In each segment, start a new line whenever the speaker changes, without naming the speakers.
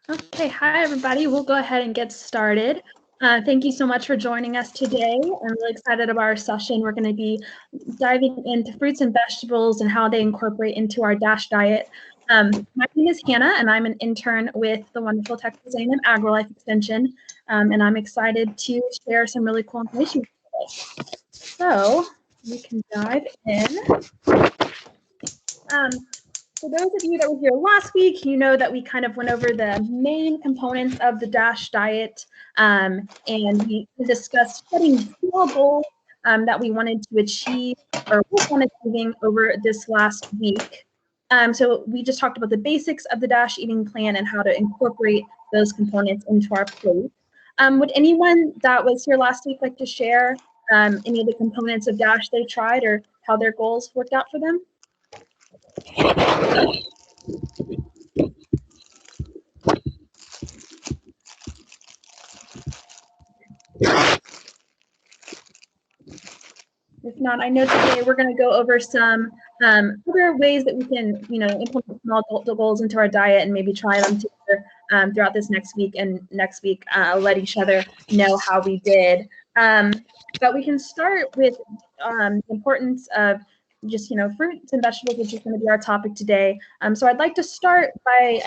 Okay, hi everybody. We'll go ahead and get started. Thank you so much for joining us today. I'm really excited about our session. We're going to be diving into fruits and vegetables and how they incorporate into our DASH diet. My name is Hannah, and I'm an intern with the wonderful Texas A&M AgriLife Extension, and I'm excited to share some really cool information today. So we can dive in. For those of you that were here last week, you know that we kind of went over the main components of the DASH diet, and we discussed setting small goals that we wanted to achieve or work on achieving over this last week. So we just talked about the basics of the DASH eating plan and how to incorporate those components into our plate. Would anyone that was here last week like to share any of the components of DASH they tried or how their goals worked out for them? If not, I know today we're going to go over some other ways that we can, implement small goals into our diet and maybe try them together throughout this next week. And next week, let each other know how we did. But we can start with the importance of just, fruits and vegetables, which is going to be our topic today. So I'd like to start by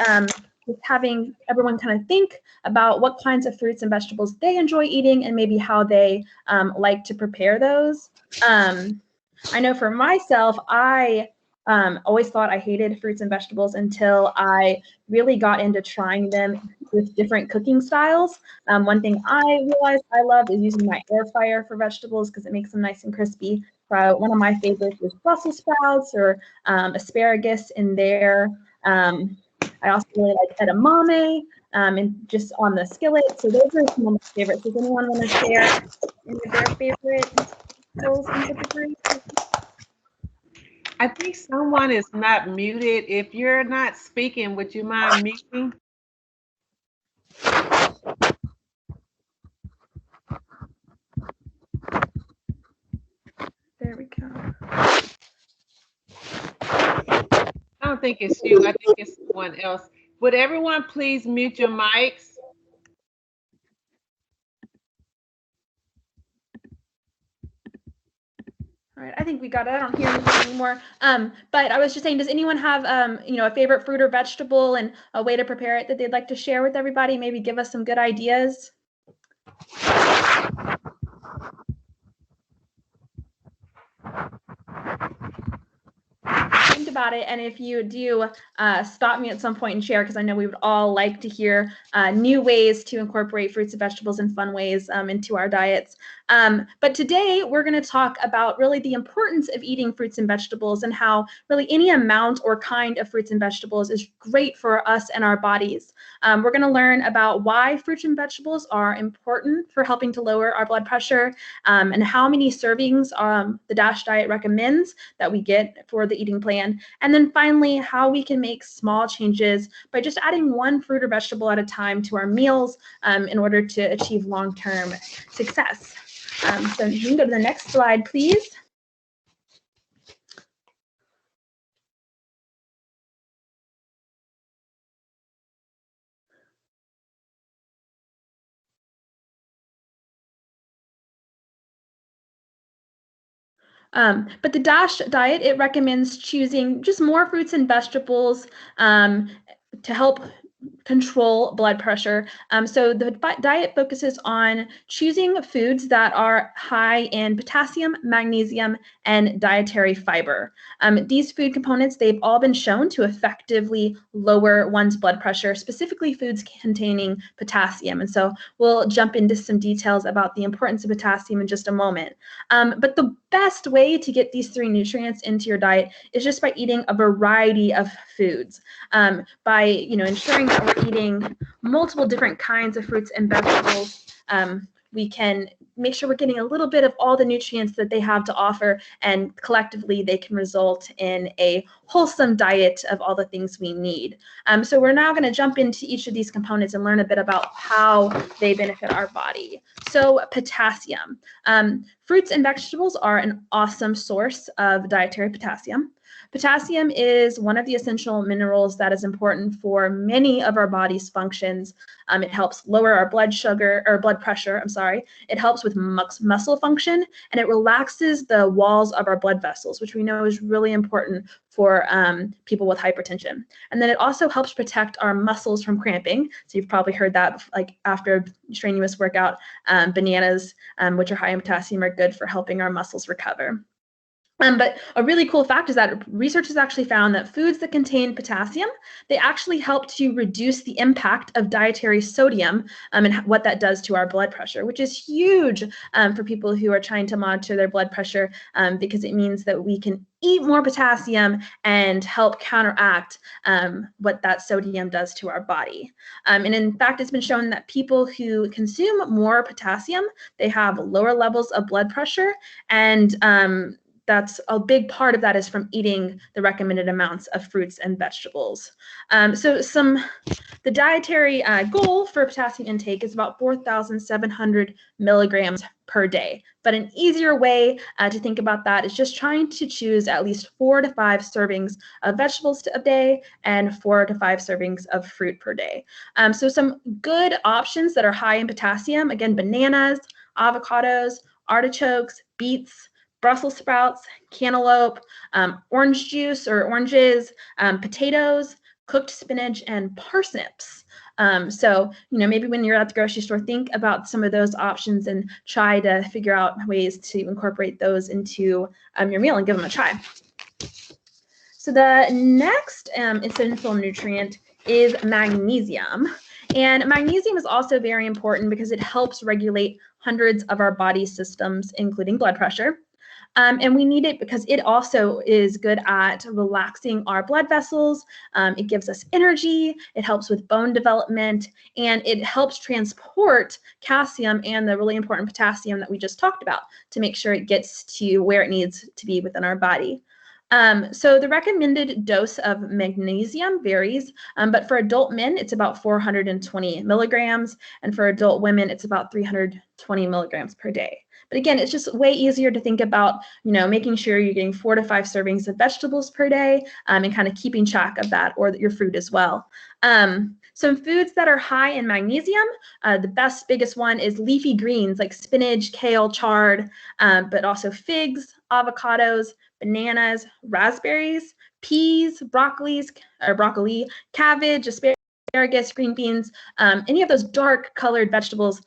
having everyone kind of think about what kinds of fruits and vegetables they enjoy eating and maybe how they like to prepare those. I know for myself, I always thought I hated fruits and vegetables until I really got into trying them with different cooking styles. One thing I realized I love is using my air fryer for vegetables because it makes them nice and crispy. One of my favorites is Brussels sprouts or asparagus in there. I also really like edamame and just on the skillet. So those are some of my favorites. Does anyone want to share any of their favorite vegetables into the group?
I think someone is not muted. If you're not speaking, would you mind muting?
There we go.
I don't think it's you. I think it's someone else. Would everyone please mute your mics?
All right, I think we got it. I don't hear anything anymore. But I was just saying, does anyone have, a favorite fruit or vegetable and a way to prepare it that they'd like to share with everybody? Maybe give us some good ideas. Think about it, and if you do, stop me at some point and share, because I know we would all like to hear new ways to incorporate fruits and vegetables in fun ways into our diets. But today we're going to talk about really the importance of eating fruits and vegetables and how really any amount or kind of fruits and vegetables is great for us and our bodies. We're going to learn about why fruits and vegetables are important for helping to lower our blood pressure and how many servings the DASH diet recommends that we get for the eating plan. And then finally, how we can make small changes by just adding one fruit or vegetable at a time to our meals in order to achieve long-term success. So you can go to the next slide, please. But the DASH diet, it recommends choosing just more fruits and vegetables to help control blood pressure. So the diet focuses on choosing foods that are high in potassium, magnesium, and dietary fiber. These food components, they've all been shown to effectively lower one's blood pressure, specifically foods containing potassium. And so we'll jump into some details about the importance of potassium in just a moment. But the best way to get these three nutrients into your diet is just by eating a variety of foods. By ensuring that we're eating multiple different kinds of fruits and vegetables, we can make sure we're getting a little bit of all the nutrients that they have to offer, and collectively they can result in a wholesome diet of all the things we need. So we're now going to jump into each of these components and learn a bit about how they benefit our body. So potassium. Fruits and vegetables are an awesome source of dietary potassium. Potassium is one of the essential minerals that is important for many of our body's functions. It helps lower our blood pressure, It helps with muscle function, and it relaxes the walls of our blood vessels, which we know is really important for people with hypertension. And then it also helps protect our muscles from cramping. So you've probably heard that, like after strenuous workout, bananas, which are high in potassium, are good for helping our muscles recover. But a really cool fact is that research has actually found that foods that contain potassium, they actually help to reduce the impact of dietary sodium and what that does to our blood pressure, which is huge for people who are trying to monitor their blood pressure because it means that we can eat more potassium and help counteract what that sodium does to our body. And in fact, it's been shown that people who consume more potassium, they have lower levels of blood pressure, and that's a big part of that is from eating the recommended amounts of fruits and vegetables. The dietary goal for potassium intake is about 4,700 milligrams per day. But an easier way to think about that is just trying to choose at least 4 to 5 servings of vegetables a day and 4 to 5 servings of fruit per day. So some good options that are high in potassium, again, bananas, avocados, artichokes, beets, Brussels sprouts, cantaloupe, orange juice or oranges, potatoes, cooked spinach, and parsnips. So, maybe when you're at the grocery store, think about some of those options and try to figure out ways to incorporate those into your meal and give them a try. So the next essential nutrient is magnesium. And magnesium is also very important because it helps regulate hundreds of our body systems, including blood pressure. And we need it because it also is good at relaxing our blood vessels. It gives us energy, it helps with bone development, and it helps transport calcium and the really important potassium that we just talked about to make sure it gets to where it needs to be within our body. So the recommended dose of magnesium varies, but for adult men, it's about 420 milligrams, and for adult women, it's about 320 milligrams per day. But again, it's just way easier to think about, making sure you're getting 4 to 5 servings of vegetables per day and kind of keeping track of that, or your fruit as well. Some foods that are high in magnesium, the biggest one is leafy greens like spinach, kale, chard, but also figs, avocados, bananas, raspberries, peas, broccoli, cabbage, asparagus, green beans, any of those dark colored vegetables,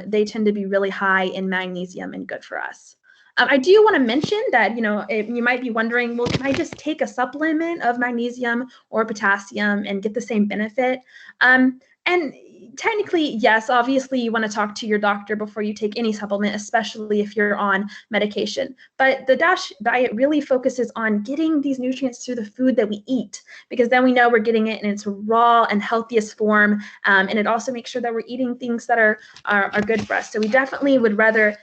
they tend to be really high in magnesium and good for us. I do want to mention that, you might be wondering, well, can I just take a supplement of magnesium or potassium and get the same benefit? And technically, yes, obviously you want to talk to your doctor before you take any supplement, especially if you're on medication. But the DASH diet really focuses on getting these nutrients through the food that we eat, because then we know we're getting it in its raw and healthiest form. And it also makes sure that we're eating things that are good for us. So we definitely would rather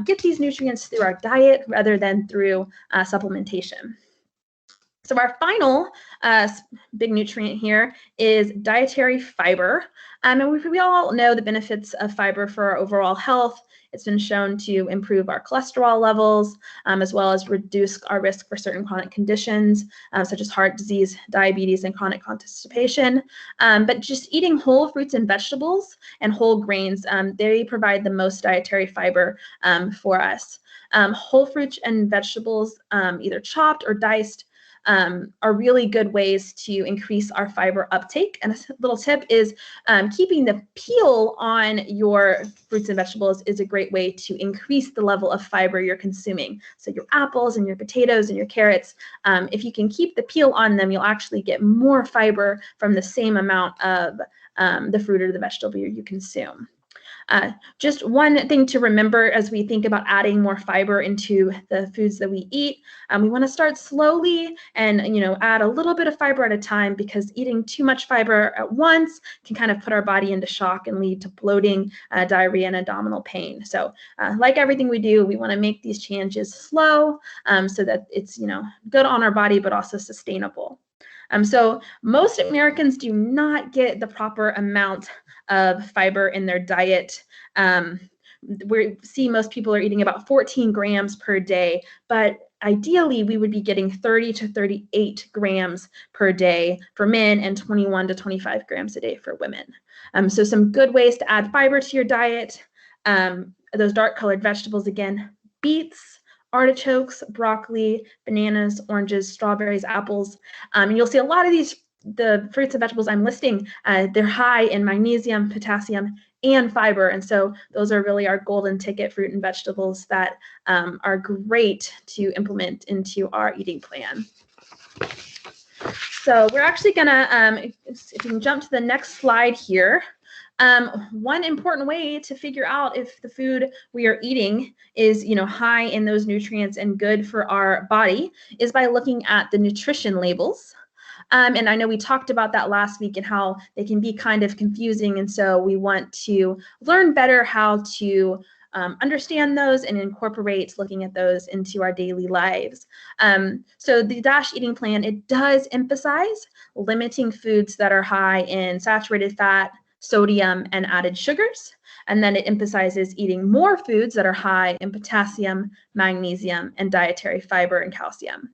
get these nutrients through our diet rather than through supplementation. So our final big nutrient here is dietary fiber. And we all know the benefits of fiber for our overall health. It's been shown to improve our cholesterol levels, as well as reduce our risk for certain chronic conditions, such as heart disease, diabetes, and chronic constipation. But just eating whole fruits and vegetables and whole grains, they provide the most dietary fiber for us. Whole fruits and vegetables, either chopped or diced, are really good ways to increase our fiber uptake. And a little tip is keeping the peel on your fruits and vegetables is a great way to increase the level of fiber you're consuming. So your apples and your potatoes and your carrots, if you can keep the peel on them, you'll actually get more fiber from the same amount of the fruit or the vegetable you consume. Just one thing to remember as we think about adding more fiber into the foods that we eat, we want to start slowly and add a little bit of fiber at a time, because eating too much fiber at once can kind of put our body into shock and lead to bloating, diarrhea, and abdominal pain. So like everything we do, we want to make these changes slow so that it's good on our body but also sustainable. So most Americans do not get the proper amount of fiber in their diet. We see most people are eating about 14 grams per day, but ideally we would be getting 30 to 38 grams per day for men and 21 to 25 grams a day for women. So some good ways to add fiber to your diet. Those dark colored vegetables again, beets, artichokes, broccoli, bananas, oranges, strawberries, apples. And you'll see a lot of these, the fruits and vegetables I'm listing, they're high in magnesium, potassium, and fiber. And so those are really our golden ticket fruit and vegetables that are great to implement into our eating plan. So we're actually gonna, if you can jump to the next slide here, one important way to figure out if the food we are eating is, high in those nutrients and good for our body is by looking at the nutrition labels. And I know we talked about that last week and how they can be kind of confusing. And so we want to learn better how to understand those and incorporate looking at those into our daily lives. So the DASH eating plan, it does emphasize limiting foods that are high in saturated fat, sodium, and added sugars. And then it emphasizes eating more foods that are high in potassium, magnesium, and dietary fiber and calcium.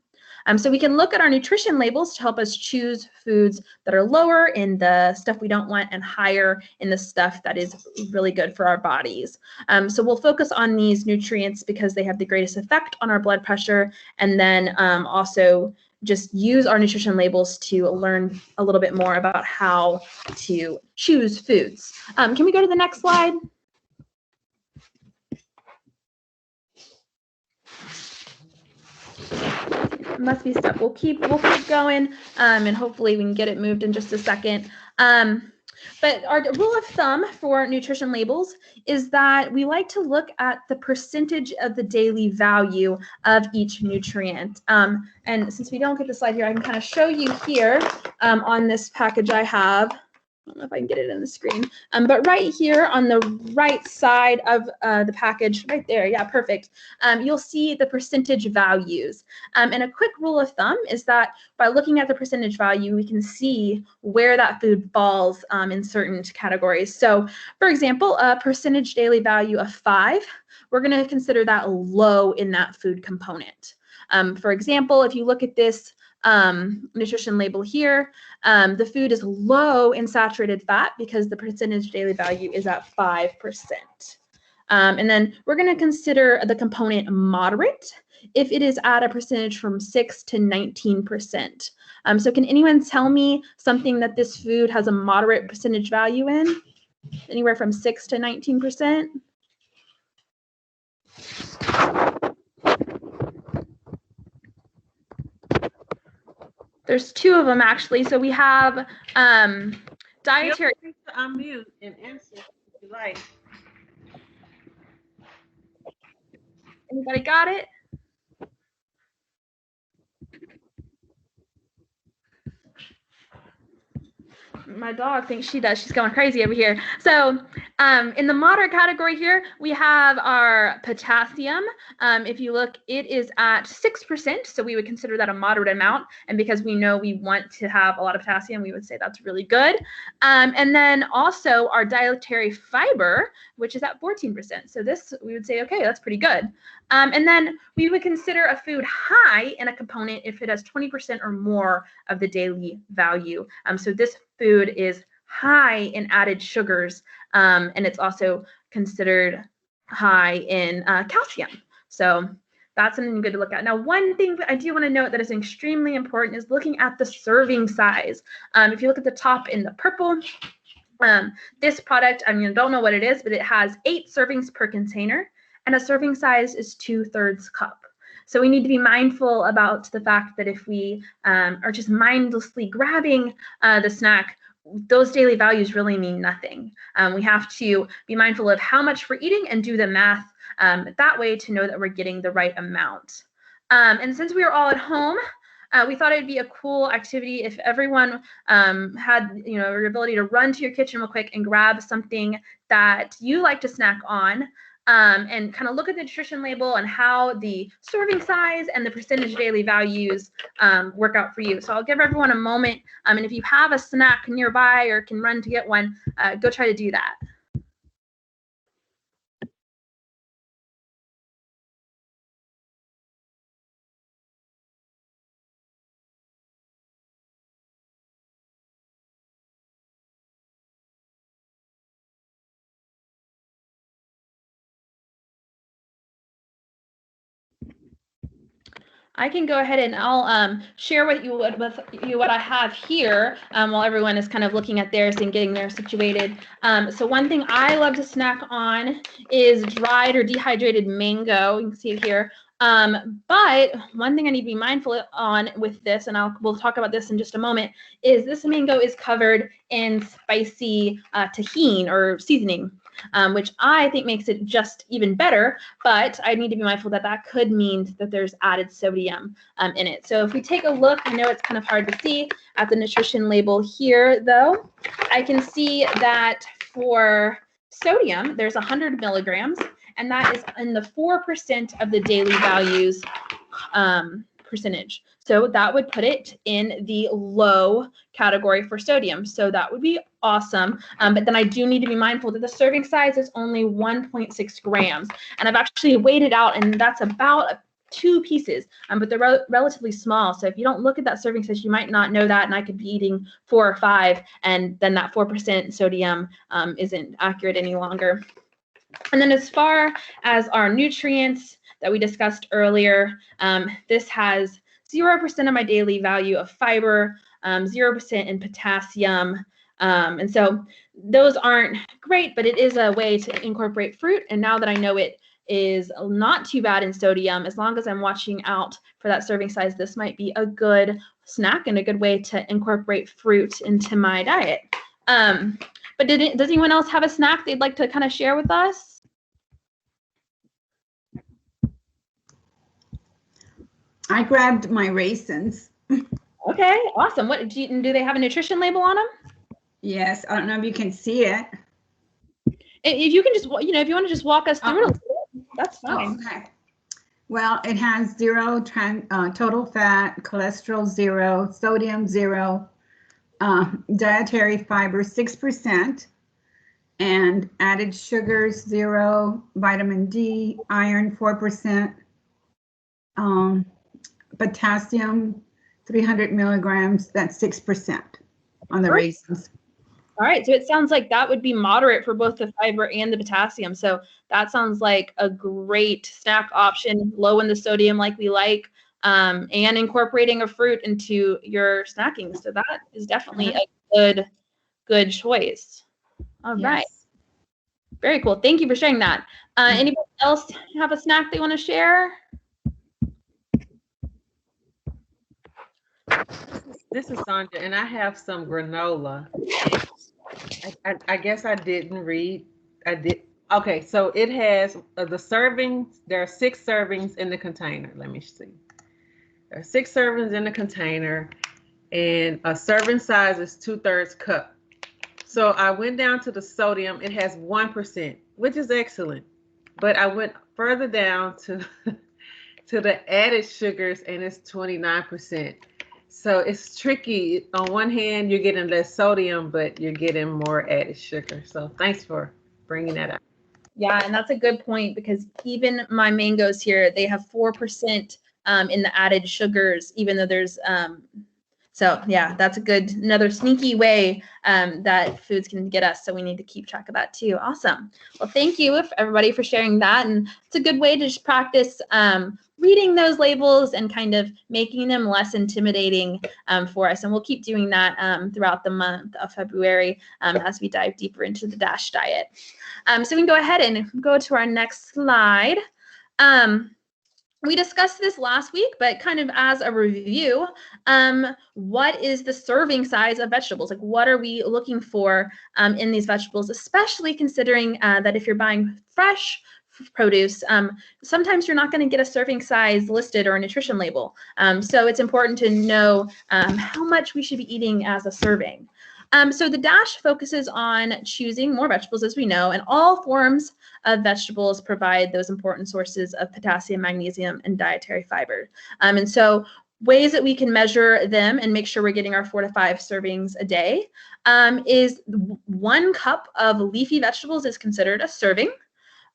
So we can look at our nutrition labels to help us choose foods that are lower in the stuff we don't want and higher in the stuff that is really good for our bodies. So we'll focus on these nutrients because they have the greatest effect on our blood pressure, and then also just use our nutrition labels to learn a little bit more about how to choose foods. Can we go to the next slide? Must be stuck. We'll keep going, and hopefully we can get it moved in just a second. But our rule of thumb for nutrition labels is that we like to look at the percentage of the daily value of each nutrient. And since we don't get the slide here, I can kind of show you here on this package I have. I don't know if I can get it in the screen, but right here on the right side of the package, right there, yeah, perfect. You'll see the percentage values. And a quick rule of thumb is that by looking at the percentage value, we can see where that food falls in certain categories. So for example, a percentage daily value of 5, we're gonna consider that low in that food component. For example, if you look at this nutrition label here, the food is low in saturated fat because the percentage daily value is at 5%. And then we're going to consider the component moderate if it is at a percentage from 6 to 19%. So can anyone tell me something that this food has a moderate percentage value in? Anywhere from 6 to 19%? There's 2 of them actually. So we have dietary.
Feel free to unmute and answer if you like.
Anybody got it? My dog thinks she does. She's going crazy over here. So in the moderate category here, we have our potassium. If you look, it is at 6%. So we would consider that a moderate amount. And because we know we want to have a lot of potassium, we would say that's really good. And then also our dietary fiber, which is at 14%. So this, we would say, okay, that's pretty good. And then we would consider a food high in a component if it has 20% or more of the daily value. So this food is high in added sugars, and it's also considered high in calcium. So that's something good to look at. Now, one thing that I do want to note that is extremely important is looking at the serving size. If you look at the top in the purple, this product, I mean, I don't know what it is, but it has 8 servings per container, and a serving size is 2/3 cup. So we need to be mindful about the fact that if we are just mindlessly grabbing the snack, those daily values really mean nothing. We have to be mindful of how much we're eating and do the math that way to know that we're getting the right amount. And since we are all at home, we thought it'd be a cool activity if everyone had, your ability to run to your kitchen real quick and grab something that you like to snack on. And kind of look at the nutrition label and how the serving size and the percentage daily values work out for you. So I'll give everyone a moment. And if you have a snack nearby or can run to get one, go try to do that. I can go ahead and I'll share with you what I have here while everyone is kind of looking at theirs and getting theirs situated. So one thing I love to snack on is dried or dehydrated mango. You can see it here. But one thing I need to be mindful on with this, and we'll talk about this in just a moment, is this mango is covered in spicy tahini or seasoning. Which I think makes it just even better, but I need to be mindful that that could mean that there's added sodium in it. So if we take a look, I know it's kind of hard to see at the nutrition label here, though. I can see that for sodium, there's 100 milligrams, and that is in the 4% of the daily values percentage. So that would put it in the low category for sodium. So that would be awesome. But then I do need to be mindful that the serving size is only 1.6 grams. And I've actually weighed it out, and that's about 2 pieces, but they're relatively small. So if you don't look at that serving size, you might not know that, and I could be eating 4 or 5, and then that 4% sodium isn't accurate any longer. And then as far as our nutrients that we discussed earlier, this has 0% of my daily value of fiber, 0% in potassium. And so those aren't great, but it is a way to incorporate fruit. And now that I know it is not too bad in sodium, as long as I'm watching out for that serving size, this might be a good snack and a good way to incorporate fruit into my diet. But does anyone else have a snack they'd like to kind of share with us?
I grabbed my raisins.
Okay, awesome. What do they have a nutrition label on them?
Yes, I don't know if you can see it.
If you can just, if you want to just walk us through it, that's fine.
Okay. Well, it has 0 total fat, cholesterol 0, sodium 0, dietary fiber 6%, and added sugars 0, vitamin D, iron 4%, potassium 300 milligrams, that's 6% on the raisins.
All right, so it sounds like that would be moderate for both the fiber and the potassium. So that sounds like a great snack option, low in the sodium like we like, and incorporating a fruit into your snacking. So that is definitely a good choice. All right. Very cool. Thank you for sharing that. Anybody else have a snack they want to share?
This is Sandra, and I have some granola. I guess I didn't read. I did. Okay, so it has the servings. There are 6 servings in the container. Let me see. There are 6 servings in the container, and a serving size is 2/3 cup. So I went down to the sodium. It has 1%, which is excellent. But I went further down to the added sugars, and it's 29%. So it's tricky. On one hand, you're getting less sodium, but you're getting more added sugar. So thanks for bringing that up.
Yeah, and that's a good point, because even my mangoes here, they have 4% in the added sugars, even though there's so yeah, that's another sneaky way that foods can get us. So we need to keep track of that too. Awesome. Well, thank you everybody for sharing that. And it's a good way to just practice reading those labels and kind of making them less intimidating for us. And we'll keep doing that throughout the month of February as we dive deeper into the DASH diet. So we can go ahead and go to our next slide. We discussed this last week, but kind of as a review, what is the serving size of vegetables? Like, what are we looking for in these vegetables, especially considering that if you're buying fresh produce, sometimes you're not going to get a serving size listed or a nutrition label. So it's important to know how much we should be eating as a serving. So the DASH focuses on choosing more vegetables, as we know, and all forms of vegetables provide those important sources of potassium, magnesium, and dietary fiber. And so ways that we can measure them and make sure we're getting our 4 to 5 servings a day is 1 cup of leafy vegetables is considered a serving,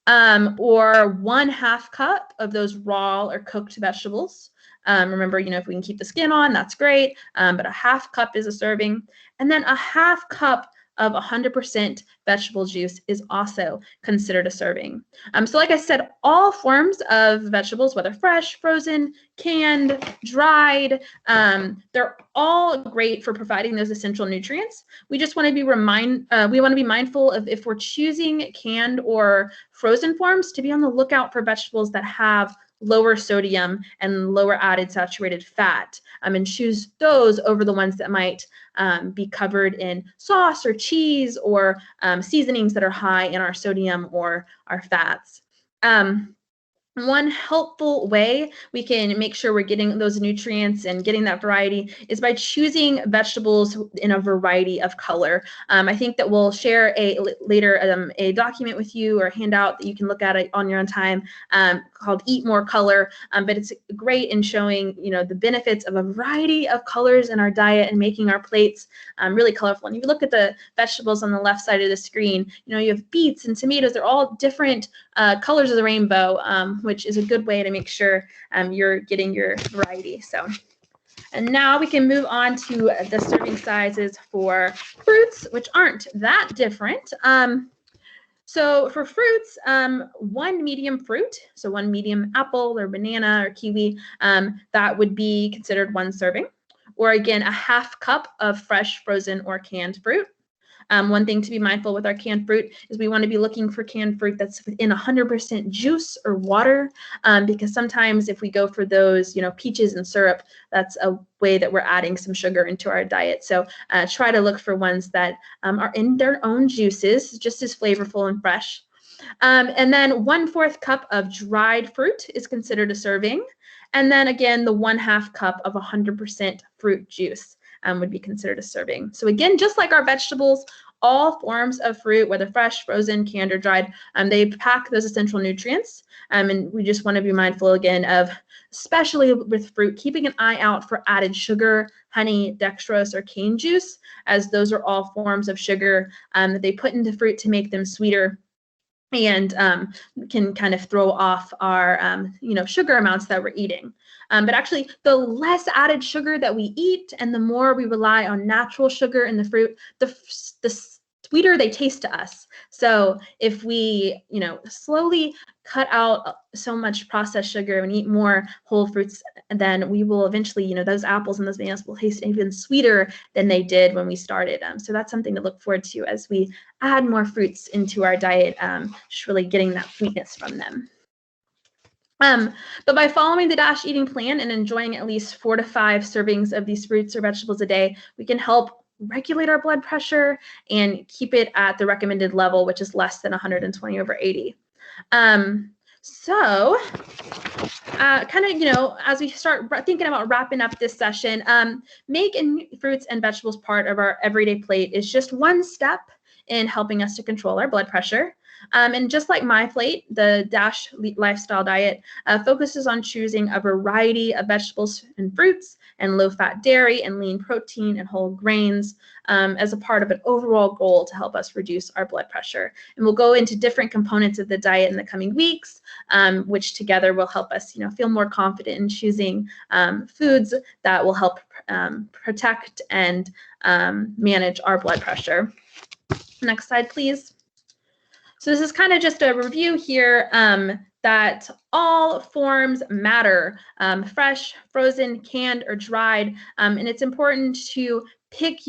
or 1/2 cup of those raw or cooked vegetables. Remember, if we can keep the skin on, that's great, but a 1/2 cup is a serving. And then a 1/2 cup of 100% vegetable juice is also considered a serving. So like I said, all forms of vegetables, whether fresh, frozen, canned, dried, they're all great for providing those essential nutrients. We just want to be mindful of, if we're choosing canned or frozen forms, to be on the lookout for vegetables that have lower sodium and lower added saturated fat, and choose those over the ones that might be covered in sauce or cheese or seasonings that are high in our sodium or our fats. One helpful way we can make sure we're getting those nutrients and getting that variety is by choosing vegetables in a variety of color. I think that we'll share later a document with you or a handout that you can look at it on your own time called Eat More Color, but it's great in showing the benefits of a variety of colors in our diet and making our plates really colorful. And if you look at the vegetables on the left side of the screen, you have beets and tomatoes. They're all different colors of the rainbow, which is a good way to make sure you're getting your variety. And now we can move on to the serving sizes for fruits, which aren't that different. So for fruits, one medium fruit, so one medium apple or banana or kiwi, that would be considered one serving. Or again, a half cup of fresh, frozen, or canned fruit. One thing to be mindful with our canned fruit is we want to be looking for canned fruit that's within 100% juice or water, because sometimes if we go for those, peaches and syrup, that's a way that we're adding some sugar into our diet. So try to look for ones that are in their own juices, just as flavorful and fresh. And then 1/4 cup of dried fruit is considered a serving. And then again, the 1/2 cup of 100% fruit juice would be considered a serving. So again, just like our vegetables, all forms of fruit, whether fresh, frozen, canned, or dried, they pack those essential nutrients. And we just want to be mindful again of, especially with fruit, keeping an eye out for added sugar, honey, dextrose, or cane juice, as those are all forms of sugar that they put into fruit to make them sweeter, and can kind of throw off our sugar amounts that we're eating. But actually, the less added sugar that we eat and the more we rely on natural sugar in the fruit, the sweeter they taste to us. So if we slowly cut out so much processed sugar and eat more whole fruits, then we will eventually, those apples and those bananas will taste even sweeter than they did when we started. So that's something to look forward to as we add more fruits into our diet, just really getting that sweetness from them. But by following the DASH eating plan and enjoying at least 4 to 5 servings of these fruits or vegetables a day, we can help regulate our blood pressure and keep it at the recommended level, which is less than 120/80. So kind of, as we start thinking about wrapping up this session, making fruits and vegetables part of our everyday plate is just one step in helping us to control our blood pressure. And just like my plate, the DASH lifestyle diet focuses on choosing a variety of vegetables and fruits and low-fat dairy and lean protein and whole grains as a part of an overall goal to help us reduce our blood pressure. And we'll go into different components of the diet in the coming weeks, which together will help us, feel more confident in choosing foods that will help protect and manage our blood pressure. Next slide, please. So this is kind of just a review here that all forms matter, fresh, frozen, canned, or dried. And it's important to pick,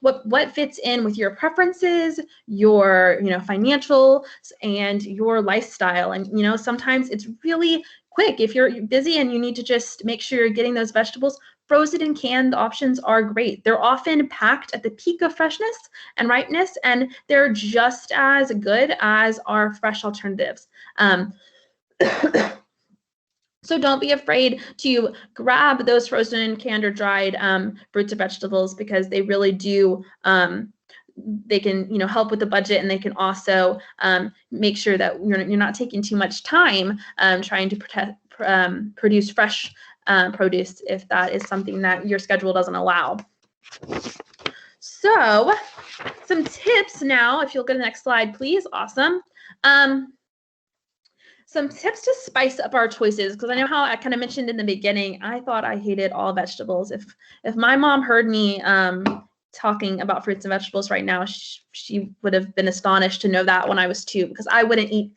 what fits in with your preferences, your, financial, and your lifestyle. And, sometimes it's really quick. If you're busy and you need to just make sure you're getting those vegetables, frozen and canned options are great. They're often packed at the peak of freshness and ripeness, and they're just as good as our fresh alternatives. So don't be afraid to grab those frozen, canned, or dried fruits or vegetables, because they really do, they can, help with the budget, and they can also make sure that you're not taking too much time trying to produce fresh produce, if that is something that your schedule doesn't allow. So some tips now, if you'll go to the next slide, please. Awesome. Some tips to spice up our choices, because I know how I kind of mentioned in the beginning, I thought I hated all vegetables. If my mom heard me talking about fruits and vegetables right now, she would have been astonished to know that when I was 2, because I wouldn't eat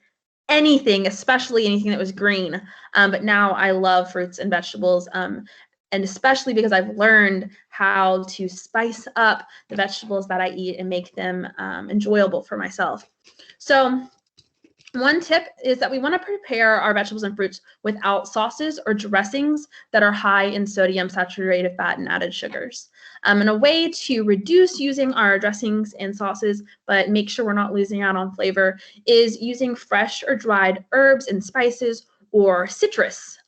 anything, especially anything that was green. But now I love fruits and vegetables, and especially because I've learned how to spice up the vegetables that I eat and make them enjoyable for myself. So one tip is that we want to prepare our vegetables and fruits without sauces or dressings that are high in sodium, saturated fat, and added sugars. And a way to reduce using our dressings and sauces, but make sure we're not losing out on flavor, is using fresh or dried herbs and spices or citrus.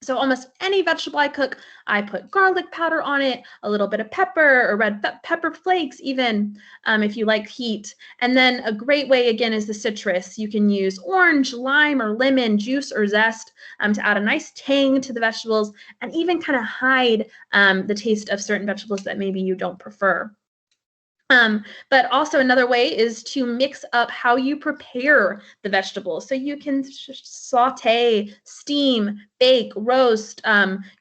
So almost any vegetable I cook, I put garlic powder on it, a little bit of pepper or red pepper flakes even, if you like heat. And then a great way, again, is the citrus. You can use orange, lime, or lemon juice or zest to add a nice tang to the vegetables and even kind of hide the taste of certain vegetables that maybe you don't prefer. But also another way is to mix up how you prepare the vegetables. So you can saute, steam, bake, roast,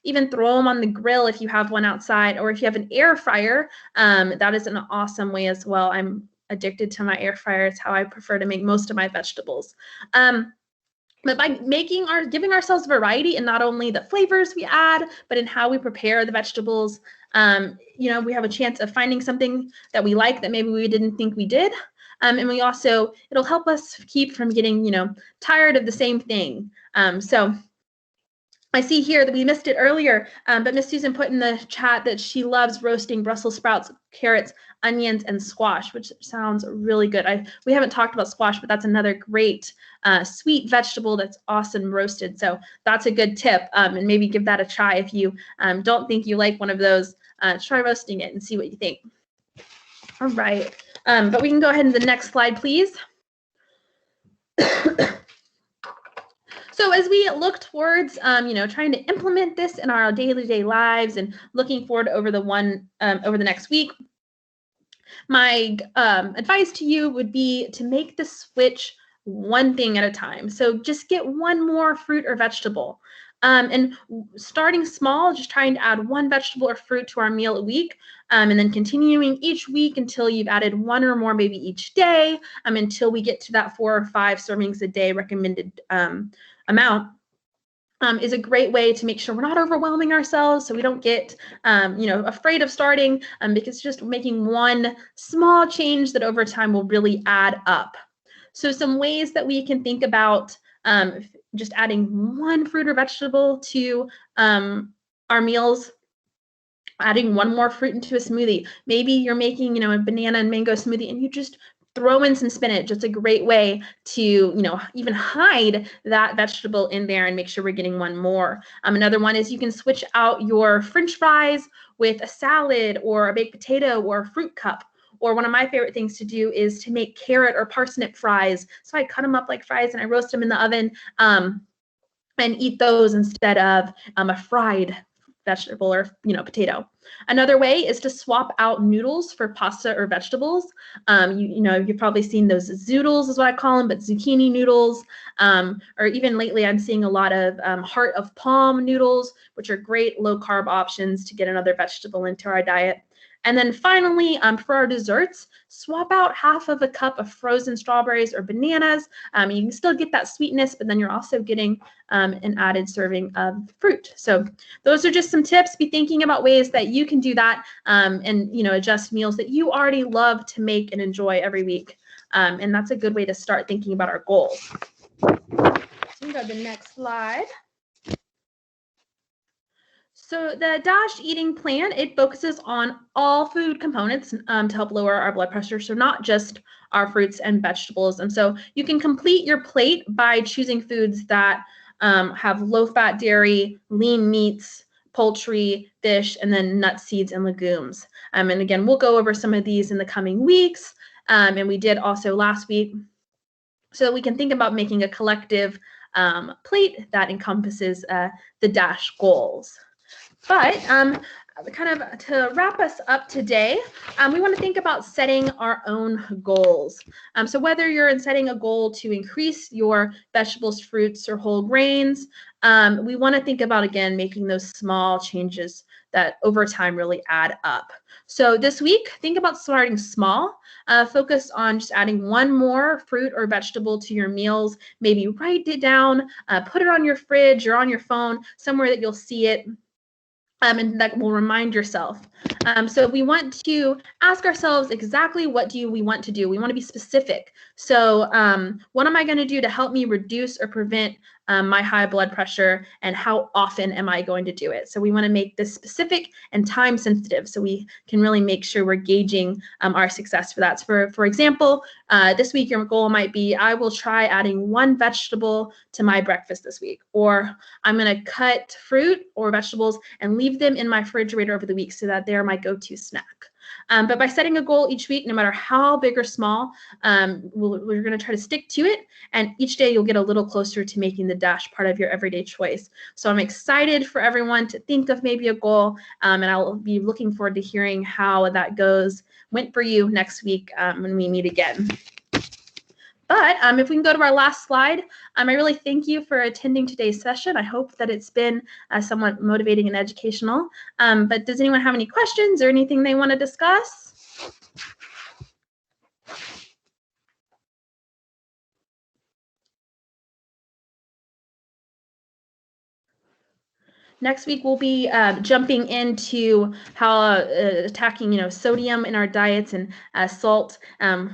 even throw them on the grill if you have one outside, or if you have an air fryer, that is an awesome way as well. I'm addicted to my air fryer. It's how I prefer to make most of my vegetables. But by giving ourselves variety in not only the flavors we add, but in how we prepare the vegetables, we have a chance of finding something that we like that maybe we didn't think we did. And it'll help us keep from getting, tired of the same thing. So I see here that we missed it earlier, but Miss Susan put in the chat that she loves roasting Brussels sprouts, carrots, onions, and squash, which sounds really good. We haven't talked about squash, but that's another great sweet vegetable that's awesome roasted. So that's a good tip, and maybe give that a try if you don't think you like one of those. Try roasting it and see what you think. All right, but we can go ahead to the next slide, please. So as we look towards, trying to implement this in our day-to-day lives and looking forward over the next week, my advice to you would be to make the switch one thing at a time. So just get one more fruit or vegetable. And starting small, just trying to add one vegetable or fruit to our meal a week, and then continuing each week until you've added one or more maybe each day, until we get to that 4 or 5 servings a day recommended amount, is a great way to make sure we're not overwhelming ourselves, so we don't get afraid of starting, because just making one small change that over time will really add up. So some ways that we can think about just adding one fruit or vegetable to our meals, adding one more fruit into a smoothie. Maybe you're making, a banana and mango smoothie and you just throw in some spinach. It's a great way to, even hide that vegetable in there and make sure we're getting one more. Another one is you can switch out your French fries with a salad or a baked potato or a fruit cup. Or one of my favorite things to do is to make carrot or parsnip fries. So I cut them up like fries and I roast them in the oven and eat those instead of a fried vegetable or potato. Another way is to swap out noodles for pasta or vegetables. You've probably seen those zoodles is what I call them, but zucchini noodles, or even lately I'm seeing a lot of heart of palm noodles, which are great low carb options to get another vegetable into our diet. And then finally, for our desserts, swap out half of a cup of frozen strawberries or bananas. You can still get that sweetness, but then you're also getting an added serving of fruit. So those are just some tips. Be thinking about ways that you can do that and adjust meals that you already love to make and enjoy every week. And that's a good way to start thinking about our goals. So we go to the next slide. So the DASH eating plan, it focuses on all food components to help lower our blood pressure, so not just our fruits and vegetables. And so you can complete your plate by choosing foods that have low-fat dairy, lean meats, poultry, fish, and then nuts, seeds, and legumes. And again, we'll go over some of these in the coming weeks, and we did also last week, so that we can think about making a collective plate that encompasses the DASH goals. But kind of to wrap us up today, we want to think about setting our own goals. So whether you're setting a goal to increase your vegetables, fruits, or whole grains, we want to think about, again, making those small changes that over time really add up. So this week, think about starting small. Focus on just adding one more fruit or vegetable to your meals. Maybe write it down, put it on your fridge or on your phone, somewhere that you'll see it. And that will remind yourself. So we want to ask ourselves exactly what do we want to do. We want to be specific. So what am I going to do to help me reduce or prevent my high blood pressure, and how often am I going to do it? So we want to make this specific and time sensitive so we can really make sure we're gauging our success for that. So for example, this week your goal might be, I will try adding one vegetable to my breakfast this week, or I'm going to cut fruit or vegetables and leave them in my refrigerator over the week so that they're my go-to snack. But by setting a goal each week, no matter how big or small, we're going to try to stick to it. And each day you'll get a little closer to making the DASH part of your everyday choice. So I'm excited for everyone to think of maybe a goal, and I'll be looking forward to hearing how that went for you next week when we meet again. But if we can go to our last slide, I really thank you for attending today's session. I hope that it's been somewhat motivating and educational. But does anyone have any questions or anything they want to discuss? Next week, we'll be jumping into how attacking, sodium in our diets and salt,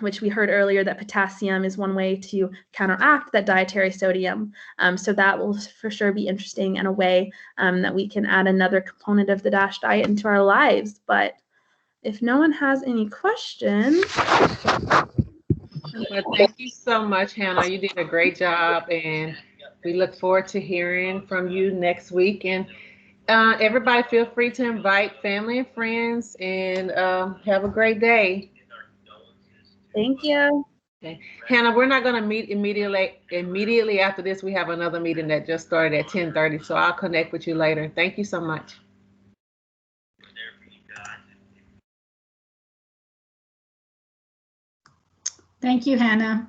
which we heard earlier that potassium is one way to counteract that dietary sodium. So that will for sure be interesting and a way that we can add another component of the DASH diet into our lives. But if no one has any questions.
Well, thank you so much, Hannah. You did a great job, and we look forward to hearing from you next week. And everybody feel free to invite family and friends, and have a great day.
Thank you.
Okay. Hannah, we're not going to meet immediately after this. We have another meeting that just started at 10:30, so I'll connect with you later. Thank you so much.
Thank you, Hannah.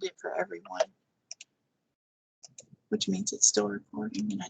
It for everyone, which means it's still recording and I